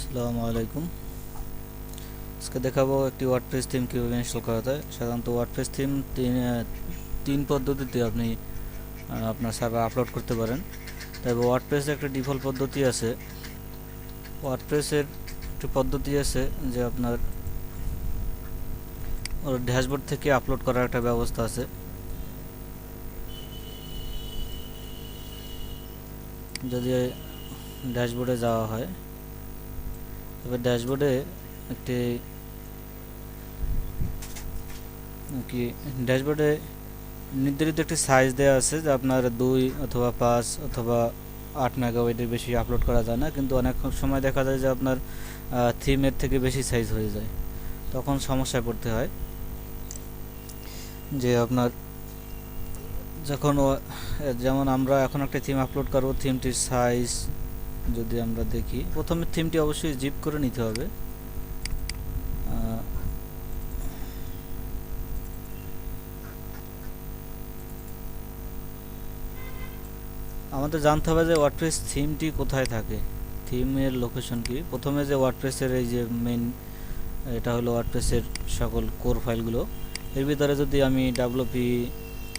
আসসালামু আলাইকুম। আজকে দেখাবো একটি ওয়ার্ডপ্রেস থিম কীভাবে ইনস্টল করা যায়। সাধারণত ওয়ার্ডপ্রেস থিম তিন পদ্ধতিতে আপনি আপনার সার্ভার আপলোড করতে পারেন। তবে ওয়ার্ডপ্রেসের একটা ডিফল্ট পদ্ধতি আছে। ওয়ার্ডপ্রেসের একটি পদ্ধতি আছে যে আপনার ওর ড্যাশবোর্ড থেকে আপলোড করার একটা ব্যবস্থা আছে। যদি ড্যাশবোর্ডে যাওয়া হয়, তবে ড্যাশবোর্ডে একটি কি ড্যাশবোর্ডে নির্ধারিত একটি সাইজ দেওয়া আছে যে আপনার 2 অথবা 5 অথবা 8 মেগাবাইটের বেশি আপলোড করা যায় না, কিন্তু অনেক সময় দেখা যায় যে আপনার থিমের থেকে বেশি সাইজ হয়ে যায়, তখন সমস্যায় পড়তে হয়। যে আপনার যখন যেমন আমরা এখন একটা থিম আপলোড করব, থিমটির সাইজ যদি আমরা দেখি, প্রথমে থিমটি অবশ্যই জিপ করে নিতে হবে। আমাদের জানতে হবে যে ওয়ার্ডপ্রেস থিমটি কোথায় থাকে, থিমের লোকেশন কি। প্রথমে যে ওয়ার্ডপ্রেসের এই যে মেইন, এটা হলো ওয়ার্ডপ্রেসের সকল কোর ফাইলগুলো। এর ভিতরে যদি আমি ডাব্লিউপি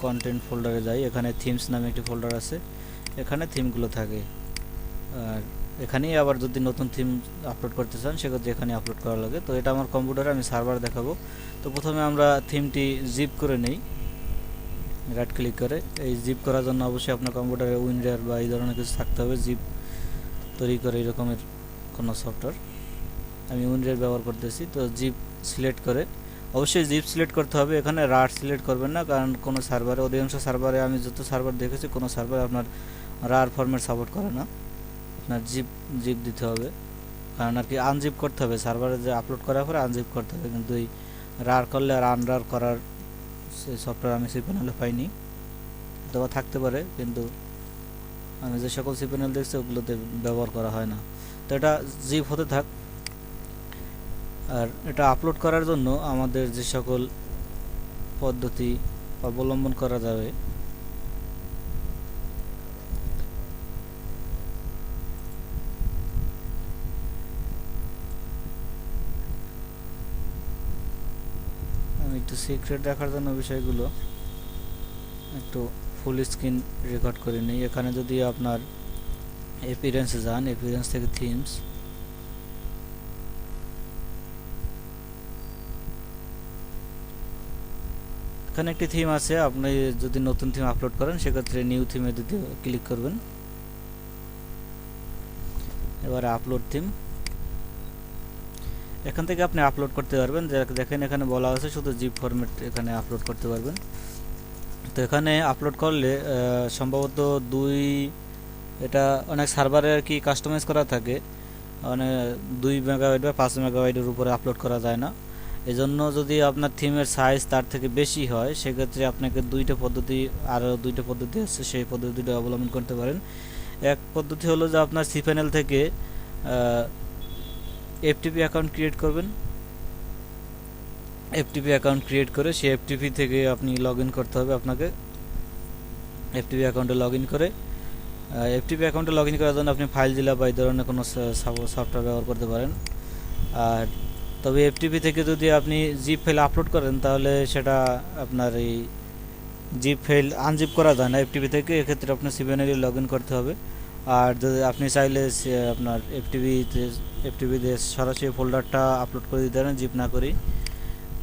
কন্টেন্ট ফোল্ডারে যাই, এখানে থিমস নামে একটি ফোল্ডার আছে, এখানে থিমগুলো থাকে। আর এখানেই আবার যদি নতুন থিম আপলোড করতে চান সেক্ষেত্রে এখানে আপলোড করা লাগে। তো এটা আমার কম্পিউটারে আমি সার্ভার দেখাবো। তো প্রথমে আমরা থিমটি জিপ করে নেই, রাইট ক্লিক করে। এই জিপ করার জন্য অবশ্যই আপনার কম্পিউটারে উইন্ডোর বা এই ধরনের কিছু থাকতে হবে, জিপ তৈরি করে এরকমের কোনো সফটওয়্যার। আমি উইন্ডোর ব্যবহার করতেছি। তো জিপ সিলেক্ট করে, অবশ্যই জিপ সিলেক্ট করতে হবে, এখানে রার সিলেক্ট করবেন না, কারণ কোনো সার্ভারে, অধিকাংশ সার্ভারে, আমি যত সার্ভার দেখেছি কোনো সার্ভারে আপনার রার ফরম্যাট সাপোর্ট করে না। আপনার জিপ জিপ দিতে হবে, কারণ আর কি আনজিপ করতে হবে, সার্ভারে যে আপলোড করার পরে আনজিপ করতে হবে। কিন্তু এই রার করলে আর আনরার করার সেই সফটওয়্যার আমি সিপ্যানেলে পাইনি, অথবা থাকতে পারে, কিন্তু আমি যে সকল সিপ্যানেল দেখছি ওগুলোতে ব্যবহার করা হয় না। তো এটা জিপ হতে থাক। আর এটা আপলোড করার জন্য আমাদের যে সকল পদ্ধতি অবলম্বন করা যাবে, আমি একটু সিক্রেট রাখার জন্য বিষয়গুলো একটু ফুল স্ক্রিন রেকর্ড করে নিই। এখানে যদি আপনার অ্যাপিয়ারেন্সে যান, অ্যাপিয়ারেন্স থেকে থিমস, এখানে একটি থিম আছে। আপনি যদি নতুন থিম আপলোড করেন সেক্ষেত্রে নিউ থিমে যদি ক্লিক করবেন, এবারে আপলোড থিম, এখান থেকে আপনি আপলোড করতে পারবেন। দেখেন এখানে বলা আছে শুধু জিপ ফরম্যাট এখানে আপলোড করতে পারবেন। তো এখানে আপলোড করলে সম্ভবত এটা অনেক সার্ভারে আর কি কাস্টমাইজ করা থাকে, মানে 2 মেগাবাইট বা 5 মেগাবাইটের উপরে আপলোড করা যায় না। এজন্য যদি আপনার থিমের সাইজ তার থেকে বেশি হয় সেক্ষেত্রে আপনাকে আরও দুইটা পদ্ধতি আছে, সেই পদ্ধতিটা অবলম্বন করতে পারেন। এক পদ্ধতি হলো যে আপনার সিপ্যানেল থেকে এফটিপি অ্যাকাউন্ট ক্রিয়েট করবেন। এফটিপি অ্যাকাউন্ট ক্রিয়েট করে সেই এফটিপি থেকে আপনি লগ ইন করতে হবে আপনাকে। এফটিপি অ্যাকাউন্টে লগ ইন করে, এফটিপি অ্যাকাউন্টে লগ ইন করার জন্য আপনি ফাইলজিলা বা এই ধরনের কোনো সফটওয়্যার ব্যবহার করতে পারেন। আর তবে এফটিপি থেকে যদি আপনি জিপ ফাইল আপলোড করেন তাহলে সেটা আপনার এই জিপ ফাইল আনজিপ করা যায় না এফটিপি থেকে, এক্ষেত্রে আপনার সিপ্যানেলে লগ ইন করতে হবে। আর যদি আপনি চাইলে আপনার এফটিপিতে সরাসরি ফোল্ডারটা আপলোড করে দিতে পারেন, জিপ না করেই,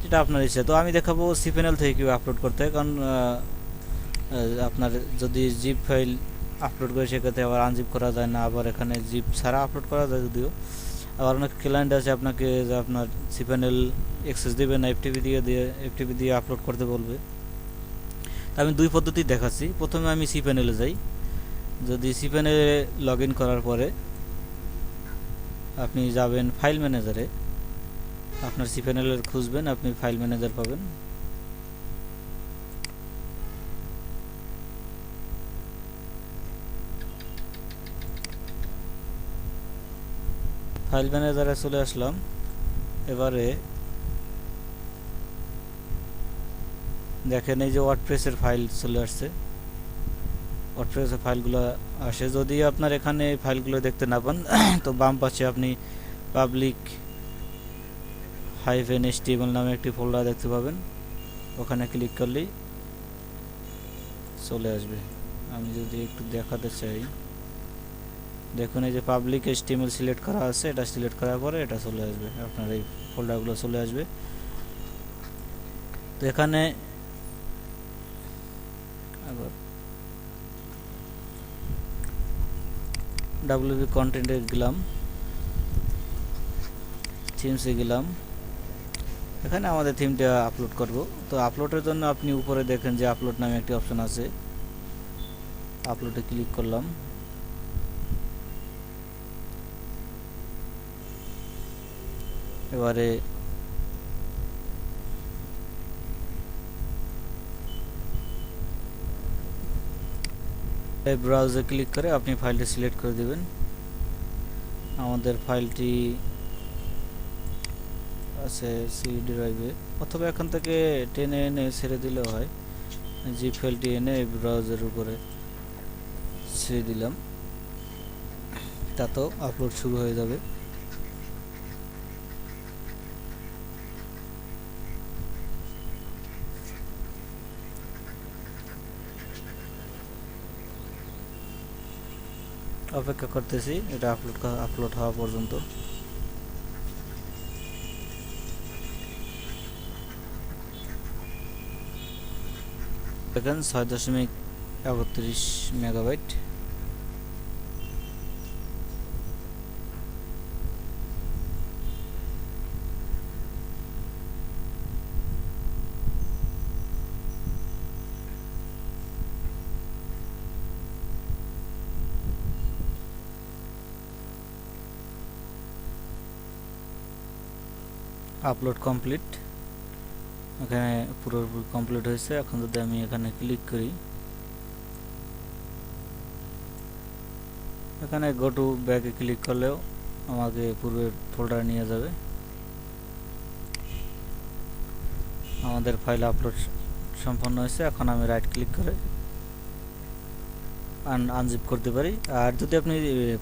যেটা আপনার ইচ্ছা। তো আমি দেখাবো সিপ্যানেল থেকে কীভাবে আপলোড করতে হয়, কারণ আপনার যদি জিপ ফাইল আপলোড করে সেক্ষেত্রে আবার আনজিপ করা যায় না, আবার এখানে জিপ ছাড়া আপলোড করা যায় যদিও। আবার অনেক ক্লায়েন্ট আছে আপনাকে যে আপনার সিপ্যানেল অ্যাক্সেস দেবে না, এফটিপি দিয়ে আপলোড করতে বলবে। তা আমি দুই পদ্ধতি দেখাচ্ছি। প্রথমে আমি সিপ্যানেলে যাই। যদি সিপ্যানেলে লগ ইন করার পরে আপনি যাবেন ফাইল ম্যানেজারে, আপনার সিপ্যানেলের খুঁজবেন, আপনি ফাইল ম্যানেজার পাবেন। ফাইল ম্যানেজারে চলে আসলাম। এবারে দেখেন এই যে ওয়ার্ডপ্রেসের ফাইল চলে আসছে, ওয়ার্ডপ্রেসের ফাইলগুলো আসে। যদি আপনার এখানে ফাইলগুলো দেখতে না পান তো বাম পাশে আপনি পাবলিক -html নামে একটি ফোল্ডার দেখতে পাবেন, ওখানে ক্লিক করলেই চলে আসবে। আমি যদি একটু দেখাতে চাই, দেখুন এই যে পাবলিক HTML সিলেক্ট করা আছে, এটা সিলেক্ট করার পরে এটা চলে আসবে, আপনার এই ফোল্ডারগুলো চলে আসবে। তো এখানে আবার WP কন্টেন্টে গেলাম, থিমসে গেলাম, এখানে আমাদের থিমটা আপলোড করব। তো আপলোডের জন্য আপনি উপরে দেখেন যে আপলোড নামে একটি অপশন আছে, আপলোডে ক্লিক করলাম। এবারে ব্রাউজে ক্লিক করে আপনি ফাইলটি সিলেক্ট করে দিবেন। আমাদের ফাইলটি আছে সিডি ড্রাইভে, অথবা এখান থেকে টেনে এনে ছেড়ে দিলেও হয়। জিপ ফাইলটি এনে এই ব্রাউজারের উপরে ছেড়ে দিলাম, তাতেও আপলোড শুরু হয়ে যাবে। অপেক্ষা করতেছি এটা আপলোড হওয়া পর্যন্ত। দেখেন 6.31 মেগাবাইট। আপলোড কমপ্লিট, এখানে পুরোপুরি কমপ্লিট হয়েছে। এখন যদি আমি এখানে ক্লিক করি, এখানে গো টু ব্যাকে ক্লিক করলেও আমাকে পূর্বের ফোল্ডারে নিয়ে যাবে। আমাদের ফাইল আপলোড সম্পন্ন হয়েছে। এখন আমি রাইট ক্লিক করে আনজিপ করতে পারি। আর যদি আপনি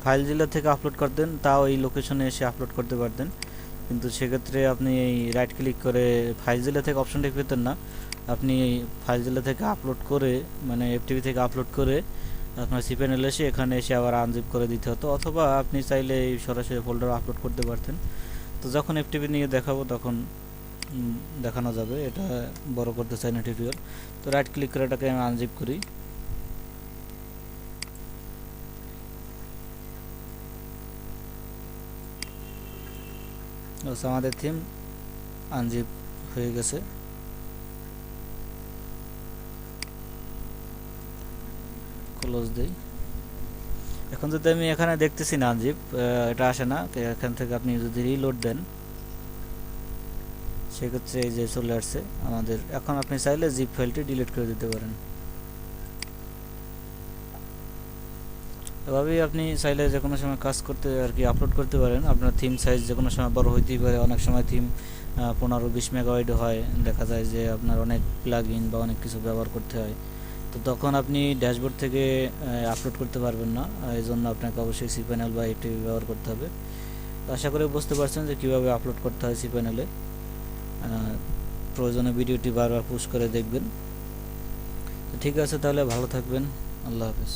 ফাইল জেলা থেকে আপলোড করতেন, তাও এই লোকেশনে এসে আপলোড করতে পারতেন, কিন্তু সেক্ষেত্রে আপনি এই রাইট ক্লিক করে ফাইল জেলা থেকে অপশনটি পেতেন না। আপনি ফাইল জেলা থেকে আপলোড করে, মানে FTP থেকে আপলোড করে আপনার cPanel এসে এখানে এসে আবার আনজিপ করে দিতে হতো, অথবা আপনি চাইলে এই সরাসরি ফোল্ডার আপলোড করতে পারতেন। তো যখন FTP নিয়ে দেখাবো তখন দেখানো যাবে, এটা বড় করতে চাই না টিউটোরিয়াল। তো রাইট ক্লিক করে এটাকে আমি আনজিপ করি। আমাদের থিম আনজিপ হয়ে গেছে। ক্লোজ দেই। এখন যদি আমি এখানে দেখতেছি না আনজিপ, এটা আসে না। এখান থেকে আপনি যদি রিলোড দেন, সেক্ষেত্রে এই যে চলে আসছে আমাদের। এখন আপনি চাইলে জিপ ফাইলটি ডিলিট করে দিতে পারেন। এভাবেই আপনি চাইলে যে কোনো সময় কাজ করতে আর কি আপলোড করতে পারেন। আপনার থিম সাইজ যে কোনো সময় বড় হইতেই পারে, অনেক সময় থিম 15-20 মেগাবাইট হয়, দেখা যায় যে আপনার অনেক প্লাগইন বা অনেক কিছু ব্যবহার করতে হয়। তো তখন আপনি ড্যাশবোর্ড থেকে আপলোড করতে পারবেন না, এই জন্য আপনাকে অবশ্যই cPanel বা FTP ব্যবহার করতে হবে। তো আশা করি বুঝতে পারছেন যে কীভাবে আপলোড করতে হয় cPanel-এ। প্রয়োজনে ভিডিওটি বারবার পুশ করে দেখবেন। তো ঠিক আছে, তাহলে ভালো থাকবেন। আল্লাহ হাফেজ।